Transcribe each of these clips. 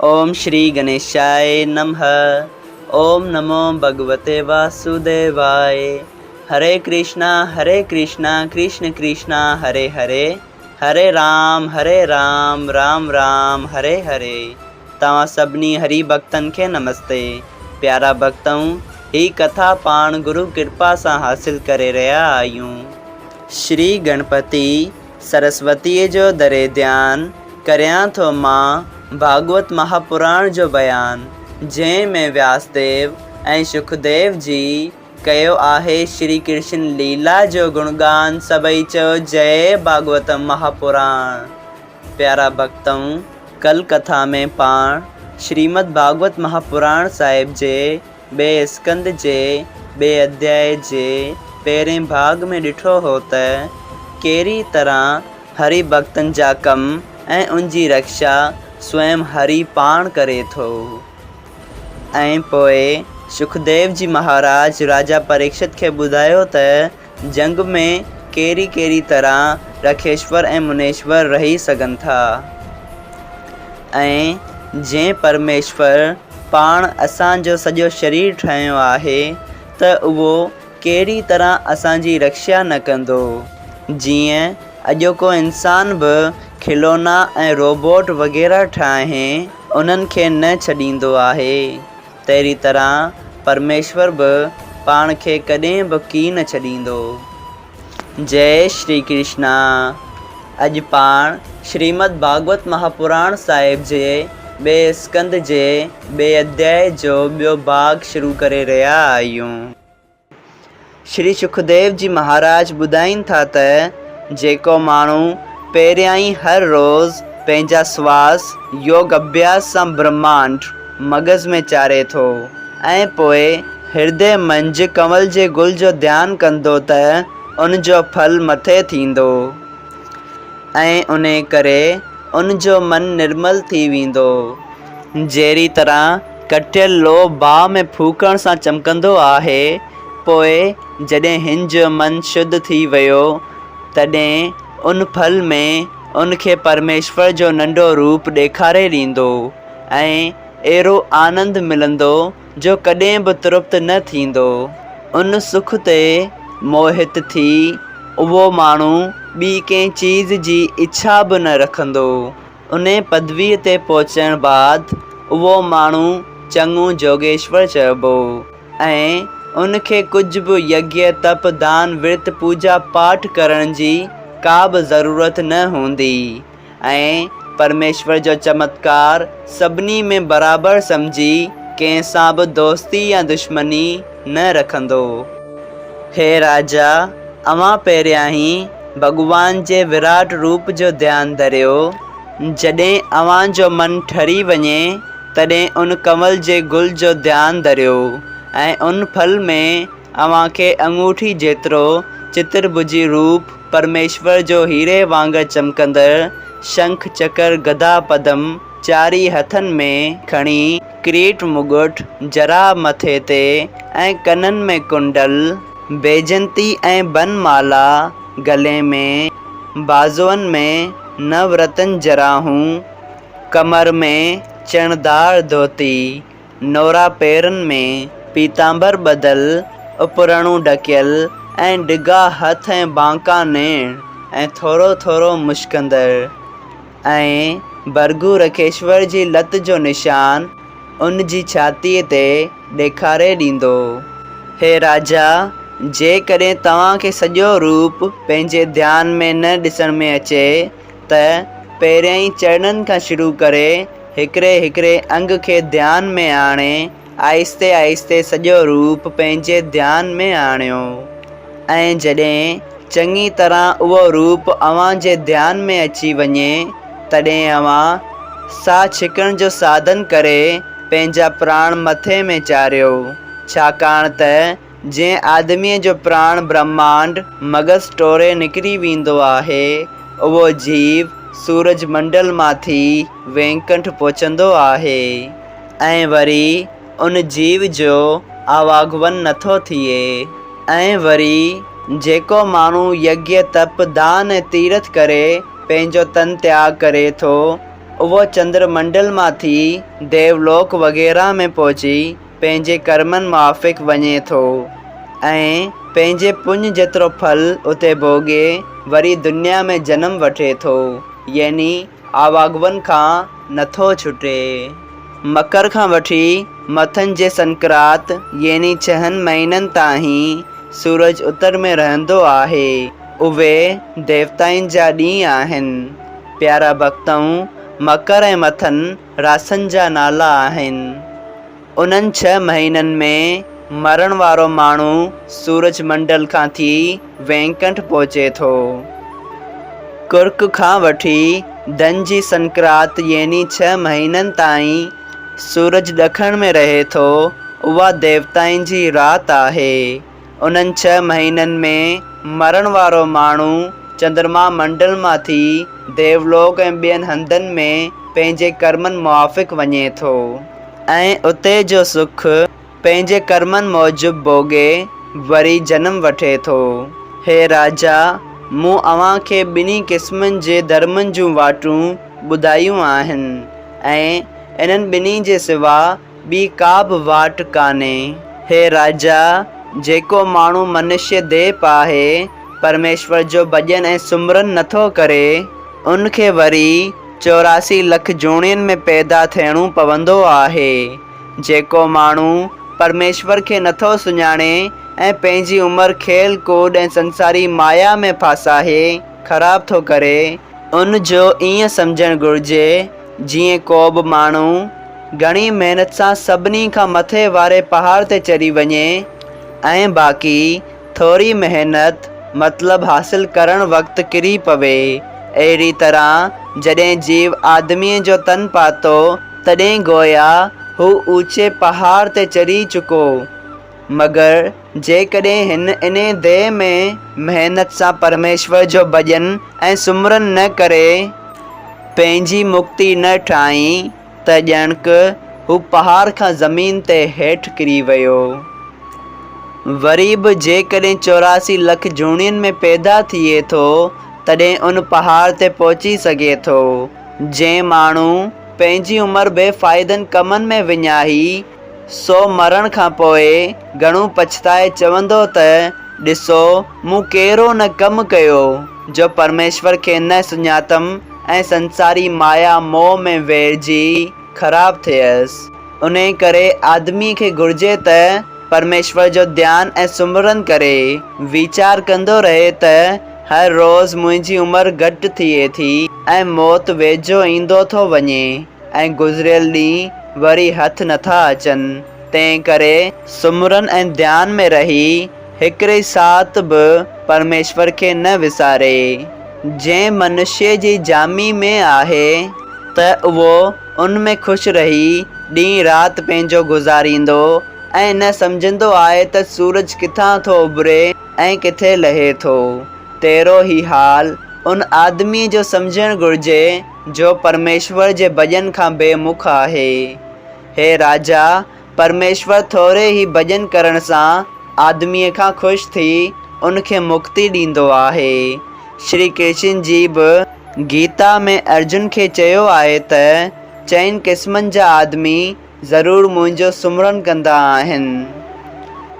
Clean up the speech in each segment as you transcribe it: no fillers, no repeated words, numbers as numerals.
ओम श्री गणेशाय नमः। ओम नमो भगवते वासुदेवाय। हरे कृष्णा कृष्ण कृष्णा हरे हरे, हरे राम राम राम हरे हरे। तव्हां सभिनी हरि भक्तन के नमस्ते। प्यारा भक्तों, ही कथा पाण गुरु कृपा से हासिल करे रहा आयूं। श्री गणपति सरस्वती जो दरे ध्यान करया थो मां भागवत महापुराण जो बयान, जंहिं में व्यासदेव ऐं सुखदेव जी कयो आहे श्री कृष्ण लीला जो गुणगान। सभई चयो जय भागवत महापुराण। प्यारा भक्तों, कल कथा में पाण श्रीमद् भागवत महापुराण साहिब जे बे स्कंद जे बे अध्याय जे पहिरें भाग में ॾिठो हो त कहिड़ी तरह हरि भक्तन जा कम ऐं उनजी रक्षा स्वयं हरि पाण करे थो। ऐं पोइ सुखदेव जी महाराज राजा परीक्षित के ॿुधायो त जंग में कहिड़ी तरह रखेश्वर ऐं मुनेश्वर रही सघनि था, ऐं जंहिं परमेश्वर पाण असांजो सॼो शरीर ठाहियो आहे त उहो कहिड़ी तरह असांजी रक्षा न कंदो। जीअं अॼोको इंसान बि खिलौना ऐं रोबोट वग़ैरह ठाहे उन्हनि खे न छॾींदो आहे, तहिड़ी तरह परमेश्वर बि पाण खे कॾहिं बि की न छॾींदो। जय श्री कृष्णा। अॼु पाण श्रीमद् भागवत महापुराण साहिब जे बे स्कंद जे बे अध्याय जो ॿियो भाग शुरू करे रहिया आहियूं। श्री सुखदेव जी महाराज ॿुधाइनि था त जेको माण्हू पहिरियां ई हर रोज़ पंहिंजा श्वास योग अभ्यास सां ब्रह्मांड मगज़ में चारे थो ऐं पोइ हृदय मंझि कमल जे गुल जो ध्यानु कंदो त उन जो फल मथे थींदो ऐं उन करे उन जो मन निर्मल थी वेंदो। जहिड़ी तरह कटियल लोह बाहि में फूकण सां चमकंदो आहे, पोइ जॾहिं हिन जो मन शुद्ध थी वियो तॾहिं उन फल में उनखे परमेश्वर जो नंढो रूप ॾेखारे ॾींदो ऐं अहिड़ो आनंद मिलंदो जो कॾहिं बि तृप्त न थींदो। उन सुख ते मोहित थी उहो माण्हू ॿी कंहिं चीज़ जी इच्छा बि न रखंदो। उन पदवीअ ते पहुचण बाद उहो माण्हू चङो जोगेश्वर चइबो ऐं उनखे कुझु बि यज्ञ तप दान विर्त पूजा पाठ करण जी का बि ज़रूरत न हूंदी ऐं परमेश्वर जो चमत्कार सभिनी में बराबरि सम्झी कंहिं सां बि दोस्ती या दुश्मनी न रखंदो। हे राजा, अव्हां पहिरियां ई भॻवान जे विराट रूप जो ध्यानु धरियो। जॾहिं अव्हां जो मन ठरी वञे तॾहिं उन कमल जे गुल जो ध्यानु धरियो ऐं उन फल में अव्हां खे अंगूठी जेतिरो चित्रभुजी रूप परमेश्वर जो हीरे वांगुरु चमकंदड़ शंख चकर गदा पदम चारी हथनि में खणी किरीट मुगुट जरा मथे ते ऐं कननि में कुंडल बैजंती ऐं बनमाला गले में बाज़ुअनि में नवरतन जराहूं कमर में चणदार धोती नोरा पेरनि में पीतांबर बदल उपरणूं ढकियल ऐं डिघा हथ ऐं बांका नेण ऐं थोरो थोरो मुश्कंदड़ ऐं भरगू रखेश्वर जी लत जो निशान उन जी छातीअ ते ॾेखारे ॾींदो। हे राजा, जेकॾहिं तव्हांखे सॼो रूप पंहिंजे ध्यान में न ॾिसण में अचे त पहिरियां ई चरणनि खां शुरू करे हिकिड़े अंग खे ध्यान में आणे आहिस्ते आहिस्ते सॼो रूप पंहिंजे ध्यान में आणियो ऐं जॾहिं चङी तरह उहो रूप अव्हां जे ध्यान में अची वञे तॾहिं अव्हां साह छिकण जो साधन करे पंहिंजा प्राण मथे में चारियो, छाकाणि त जंहिं आदमीअ जो प्राण ब्रह्मांड मगज़ टोरे निकिरी वेंदो आहे उहो जीव सूरज मंडल मां थी वैकुंठ पहुचंदो आहे ऐं वरी उन जीव जो आवागमन नथो थिए। ऐं वरी जेको माण्हू यज्ञ तप दान ऐं तीर्थ करे पंहिंजो तन त्याग करे थो उहो चंद्रमंडल मां थी देवलोक वग़ैरह में पहुची पंहिंजे कर्मनि मुआफ़िक़ वञे थो ऐं पंहिंजे पुञ जेतिरो फल उते भोॻे वरी दुनिया में जनम वठे थो, यानी आवागवन खां नथो छुटे। मकर खां वठी मथनि जे संक्रांत यानी 6 महीननि ताईं सूरज उत्तर में रहंदो आहे। उहे देवताउनि जा ॾींहं आहिनि। प्यारा भक्तऊं, मकर ऐं मथनि रासनि जा नाला आहिनि। उन्हनि 6 महीननि में मरण वारो माण्हू सूरज मंडल खां थी वैकुंठ पहुचे थो। कुर्क खां वठी धन जी संक्रांत यानी 6 महीननि ताईं सूरज ॾखण में रहे थो। उहा देवताउनि जी राति आहे। उन्हनि 6 महीननि में मरण वारो माण्हू चंद्रमा मंडल मां थी देवलोक ऐं ॿियनि हंधनि में पंहिंजे कर्मनि मुआफ़िक़ वञे थो ऐं उते जो सुख पंहिंजे कर्मनि मूजिबि भोॻे वरी जनम वठे थो। हे राजा, मूं अव्हां खे ॿिन्ही क़िस्मनि जे धर्मनि जूं वाटूं ॿुधायूं आहिनि ऐं इन्हनि ॿिन्ही जे सिवा ॿी का बि वाट कान्हे। हे राजा, जेको माण्हू मनुष्य देह पाहे परमेश्वर जो भॼन ऐं सुमरन नथो करे, उनखे वरी 84 लख जोणियुनि में पैदा थियणो पवंदो आहे। जेको माण्हू परमेश्वर खे नथो सुञाणे ऐं पंहिंजी उमिरि खेल कूद ऐं संसारी माया में फासाहे ख़राब थो करे, उन जो ईअं सम्झणु घुरिजे जीअं को बि माण्हू घणी महिनत सां सभिनी खां मथे वारे पहाड़ ते चढ़ी वञे ऐं बाक़ी थोरी महिनत मतिलबु हासिल करणु वक़्तु किरी पवे। अहिड़ी तरह जॾहिं जीव आदमीअ जो तन पातो तॾहिं गोया हू ऊचे पहाड़ ते चढ़ी चुको, मगर जेकॾहिं हिन इन देह में महिनत सां परमेश्वर जो भॼन ऐं सुमरन न करे पंहिंजी मुक्ति न ठाही त ॼणक हू पहाड़ खां ज़मीन ते हेठि किरी वियो। वरी बि जेकॾहिं 84 लख जोणियुनि में पैदा थिए थो तॾहिं उन पहाड़ ते पहुची सघे थो। जंहिं माण्हू पंहिंजी उमिरि बेफ़ाइदनि कमनि में विञाही, सो मरण खां पोइ घणो पछताए चवंदो त ॾिसो, मूं कहिड़ो न कमु कयो जो परमेश्वर खे न सुञातमि ऐं संसारी माया मोह में वेड़जी ख़राब थियसि। उन करे आदमी खे घुरिजे त परमेश्वर जो ध्यानु ऐं सुमरन करे वीचार कंदो रहे त हर रोज़ मुंहिंजी उमिरि घटि थिए थी ऐं मौत वेझो ईंदो थो वञे ऐं गुज़िरियल ॾींहं वरी हथ नथा अचनि। तंहिं करे सुमरन ऐं ध्यान में रही हिकिड़े साथ बि परमेश्वर खे न विसारे। जंहिं मनुष्य जी जामी में आहे त उहो उन में ख़ुशि रही ॾींहुं राति पंहिंजो गुज़ारींदो ऐं न सम्झंदो आहे त सूरज किथां थो उभिरे ऐं किथे लहे थो। तहिड़ो ई हाल उन आदमीअ जो सम्झणु घुरिजे जो परमेश्वर जे भॼन खां बेमुख आहे। हे राजा, परमेश्वर थोरे ई भॼन करण सां आदमीअ खां ख़ुशि थी उनखे मुक्ति ॾींदो आहे। श्री कृष्ण जी बि गीता में अर्जुन खे चयो आहे त 4 क़िस्मनि जा आदमी ज़रूरु मुंहिंजो सुमरन कंदा आहिनि।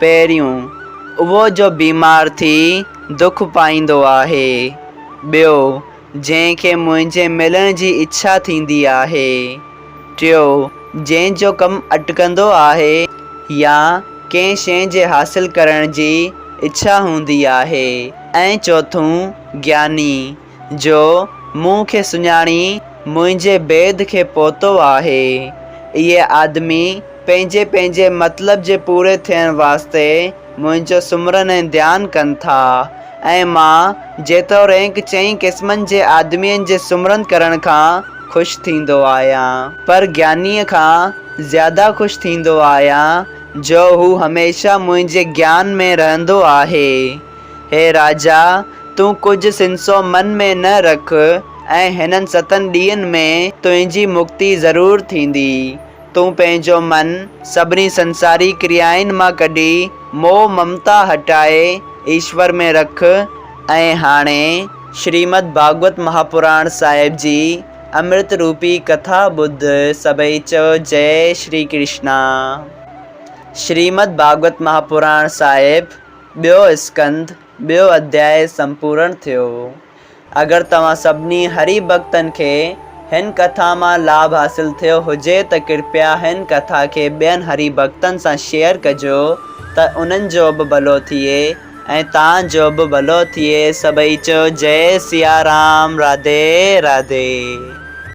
पहिरियों, उहो जो बीमार थी दुख पाईंदो आहे। ॿियो, जंहिंखे मुंहिंजे मिलण जी इच्छा थींदी आहे। टियों, जंहिंजो कमु अटकंदो आहे या कंहिं शइ जे हासिल करण जी इच्छा हूंदी आहे। ऐं चौथों, ज्ञानी जो मूं खे सुञाणी मुंहिंजे भेद खे पहुतो आहे। इहे आदमी पंहिंजे पंहिंजे मतिलब जे पूरे थियण वास्ते मुंहिंजो सुमरन ऐं ध्यानु कनि था ऐं मां जेतोणीकि 4 क़िस्मनि जे आदमियुनि जे सुमरन करण खां ख़ुशि थींदो आहियां, पर ज्ञानीअ खां ज़्यादा ख़ुशि थींदो आहियां जो हू हमेशह मुंहिंजे ज्ञान में रहंदो आहे। हे राजा, तूं कुझु सिंसो मन में न रख ऐं हिननि 7 ॾींहंनि में तुंहिंजी मुक्ति ज़रूरु थींदी। तूं पंहिंजो मन सभिनी संसारी क्रियाउनि मां कढी मोह ममता हटाए ईश्वर में रख ऐं हाणे श्रीमद् भागवत महापुराण साहिब जी अमृत रूपी कथा ॿुध सभई चओ जय श्री कृष्णा। श्रीमद् भागवत महापुराण साहिब ॿियो स्कंद ॿियो अध्याय संपूर्ण थियो। अगर तव्हां सभिनी हरि भक्तन खे हिन कथा मां लाभ हासिल थियो हुजे त कृपया हिन कथा खे ॿियनि हरि भक्तन सां शेयर कजो त उन्हनि जो बि भलो थिए ऐं तव्हांजो बि भलो थिए। सभई चओ जय सिया राम, राधे राधे।